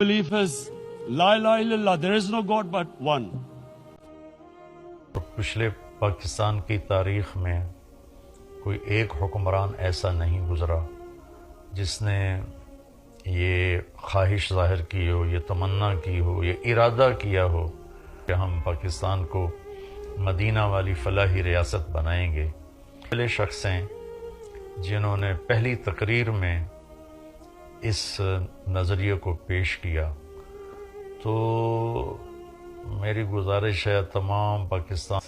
Belief is La ilaha illallah, there is no God but one. پچھلے پاکستان کی تاریخ میں کوئی ایک حکمران ایسا نہیں گزرا جس نے یہ خواہش ظاہر کی ہو، یہ تمنا کی ہو، یہ ارادہ کیا ہو کہ ہم پاکستان کو مدینہ والی فلاحی ریاست بنائیں گے۔ پہلے شخص ہیں جنہوں نے پہلی تقریر میں اس نظریے کو پیش کیا، تو میری گزارش ہے تمام پاکستان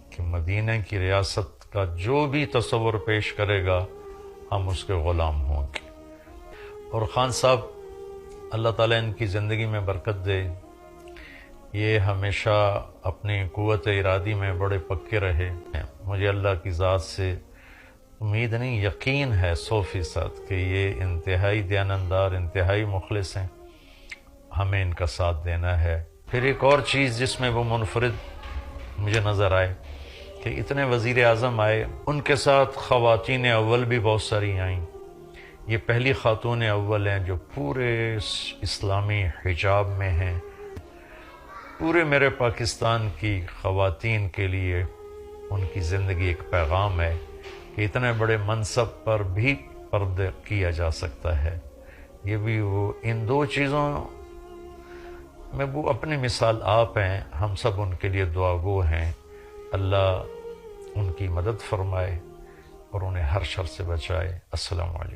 کہ مدینہ کی ریاست کا جو بھی تصور پیش کرے گا ہم اس کے غلام ہوں گے۔ اور خان صاحب اللہ تعالیٰ ان کی زندگی میں برکت دے، یہ ہمیشہ اپنی قوت ارادی میں بڑے پکے رہے۔ مجھے اللہ کی ذات سے امید نہیں، یقین ہے 100% کہ یہ انتہائی دیانتدار، انتہائی مخلص ہیں، ہمیں ان کا ساتھ دینا ہے۔ پھر ایک اور چیز جس میں وہ منفرد مجھے نظر آئے کہ اتنے وزیر اعظم آئے، ان کے ساتھ خواتین اول بھی بہت ساری آئیں۔ یہ پہلی خاتون اول ہیں جو پورے اسلامی حجاب میں ہیں۔ پورے میرے پاکستان کی خواتین کے لیے ان کی زندگی ایک پیغام ہے کہ اتنے بڑے منصب پر بھی پردہ کیا جا سکتا ہے۔ یہ بھی وہ ان دو چیزوں میں وہ اپنی مثال آپ ہیں، ہم سب ان کے لیے دعا گو ہیں۔ اللہ ان کی مدد فرمائے اور انہیں ہر شر سے بچائے۔ السلام علیکم۔